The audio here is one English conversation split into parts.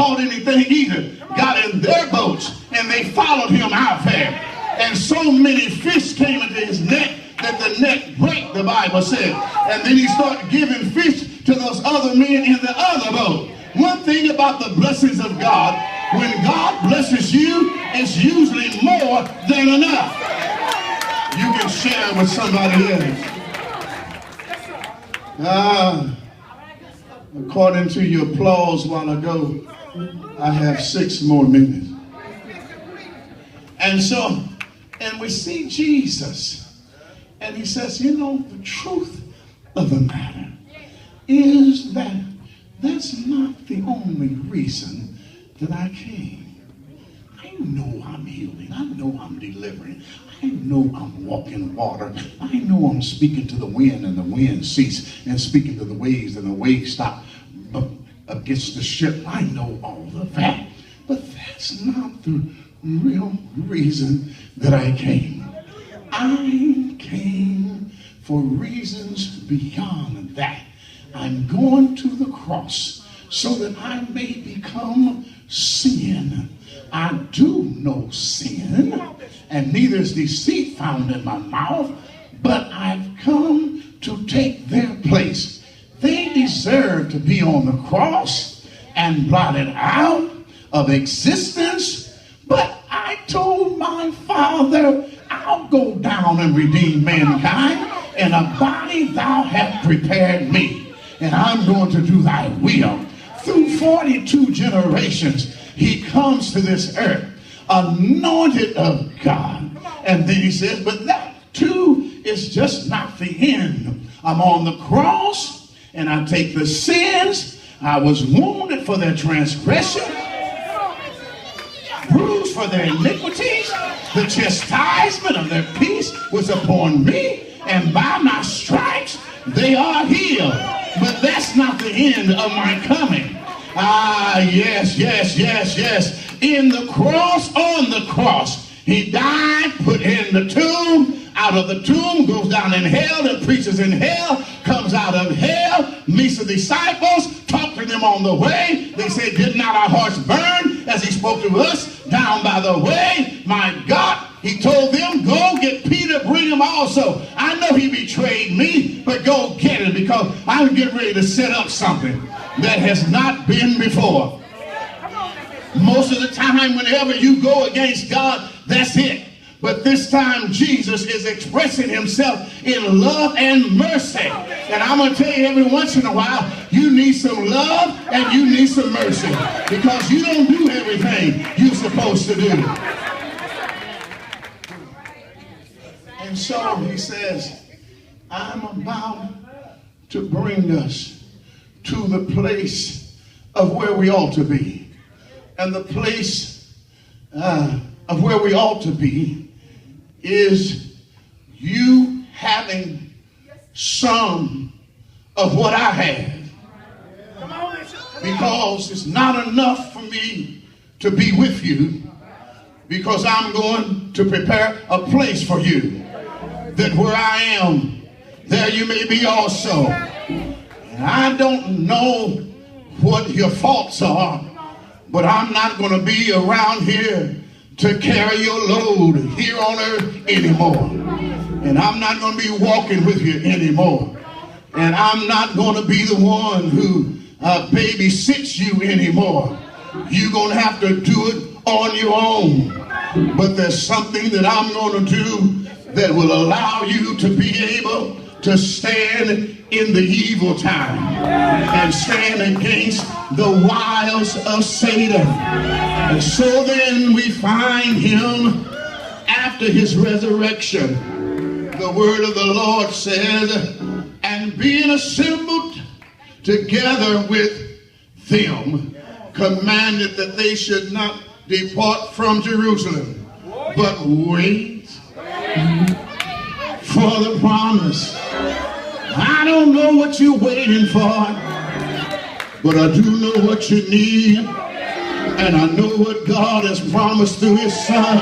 caught anything either, got in their boats, and they followed him out there. And so many fish came into his net that the net broke, the Bible said. And then he started giving fish to those other men in the other boat. One thing about the blessings of God, when God blesses you, it's usually more than enough. You can share with somebody else. According to your applause a while ago, I have 6 more minutes. And we see Jesus, and he says, you know, the truth of the matter is that that's not the only reason that I came. I know I'm healing. I know I'm delivering. I know I'm walking water. I know I'm speaking to the wind and the wind cease, and speaking to the waves and the waves stop against the ship. I know all of that. But that's not the real reason that I came. I came for reasons beyond that. I'm going to the cross so that I may become sin. I do know sin, and neither is deceit found in my mouth, but I've come to take their place. They deserve to be on the cross and blotted out of existence, but I told my Father, I'll go down and redeem mankind in a body thou hast prepared me, and I'm going to do thy will. Through 42 generations, he comes to this earth, anointed of God. And then he says, but that too is just not the end. I'm on the cross, and I take the sins. I was wounded for their transgression, bruised for their iniquities. The chastisement of their peace was upon me, and by my stripes they are healed. But that's not the end of my coming. Yes. In the cross, on the cross, he died, put in the tomb, out of the tomb, goes down in hell and preaches in hell, comes out of hell, meets the disciples, talked to them on the way. They said, did not our hearts burn as he spoke to us down by the way? My God, he told them, go get Peter, bring him also. I know he betrayed me, but go get him, because I'm getting ready to set up something that has not been before. Most of the time, whenever you go against God, that's it. But this time, Jesus is expressing himself in love and mercy. And I'm going to tell you, every once in a while, you need some love and you need some mercy, because you don't do everything you're supposed to do. And so he says, I'm about to bring us to the place of where we ought to be. And the place of where we ought to be is you having some of what I have. Because it's not enough for me to be with you, because I'm going to prepare a place for you, that where I am, there you may be also. And I don't know what your faults are, but I'm not going to be around here to carry your load here on earth anymore. And I'm not going to be walking with you anymore. And I'm not going to be the one who babysits you anymore. You're going to have to do it on your own. But there's something that I'm going to do that will allow you to be able to stand in the evil time and stand against the wiles of Satan. And so then we find him after his resurrection. The word of the Lord says, and being assembled together with them, commanded that they should not depart from Jerusalem, but wait for the promise. I don't know what you're waiting for, but I do know what you need, and I know what God has promised through his son.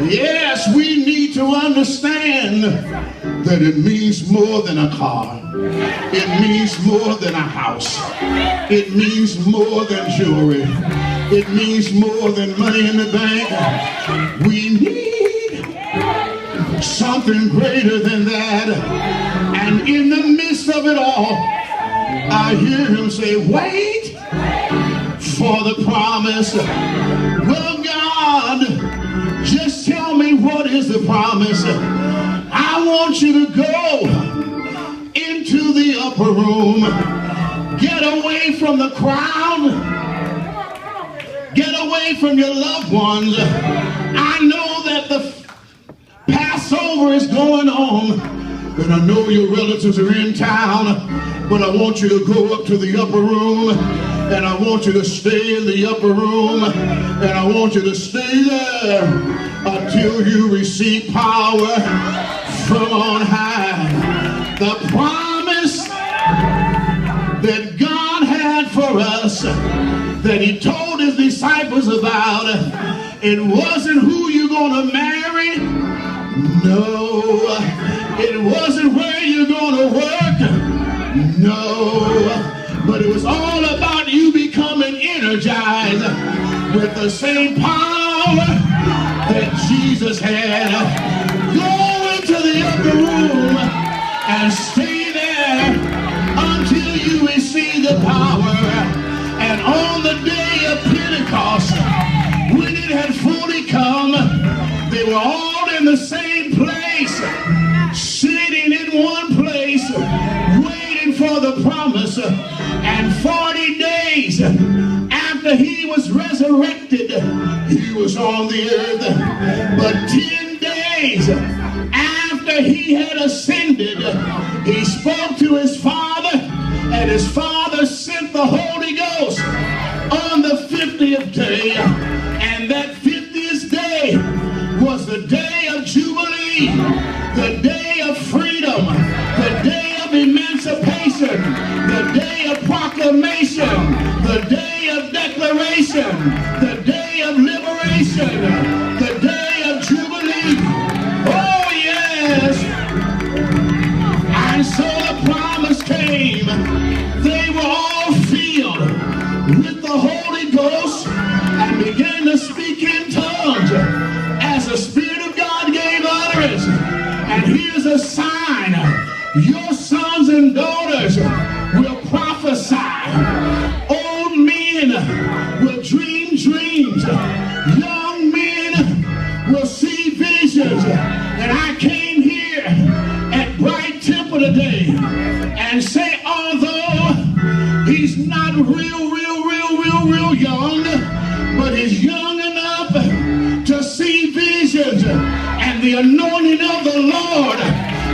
Yes, we need to understand that it means more than a car. It means more than a house. It means more than jewelry. It means more than money in the bank. We need something greater than that. And in the midst of it all, I hear him say, wait for the promise. Well, God, just tell me what is the promise. I want you to go into the upper room. Get away from the crowd. Get away from your loved ones. I know that the Passover is going on, and I know your relatives are in town, but I want you to go up to the upper room, and I want you to stay in the upper room, and I want you to stay there until you receive power from on high. The promise that God had for us, that he told his disciples about, it wasn't who you're going to marry. No. It wasn't where you're going to work. No. But it was all about you becoming energized with the same power that Jesus had. Go into the upper room and stay there until you receive the power. And on the day of Pentecost, when it had fully come, they were all in the same place, sitting in one place, waiting for the promise. And 40 days after he was resurrected, he was on the earth. But 10 days after he had ascended, he spoke to his Father, and his Father sent the Holy Ghost on the 50th day. And that 50th day was the day of Jubilee, the day of freedom, the day of emancipation, the day of proclamation, the day of declaration, the day of liberation, the day of Jubilee. Oh yes! And so the promise came. They were all filled with the Holy Ghost and began to speak in tongues as the Spirit of God gave utterance. And here's a sign. Your sons and daughters will prophesy. Old men will dream dreams. Young men will see visions. And I came here at Bright Temple today and say, although he's not real young, but he's young enough to see visions. And the anointing of the Lord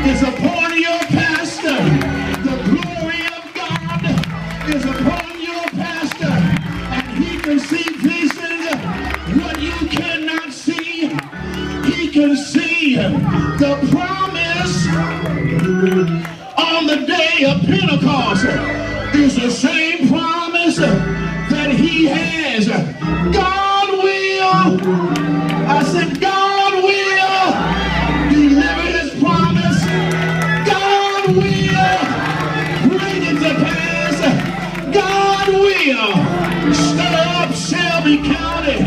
is upon your pastor. The glory of God is upon your pastor. And he can see visions, what you cannot see. He can see the promise on the day of Pentecost is the same promise that he has. God will, I said, God will deliver his promise. God will bring it to pass. God will stir up Shelby County.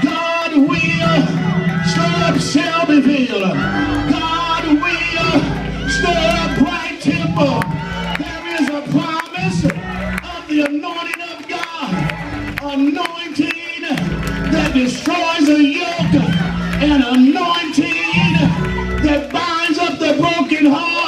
God will stir up Shelbyville. God will stir up Bright Temple. There is a promise of the anointing of God, anointing that destroys the yoke, and anointing that binds up the broken heart.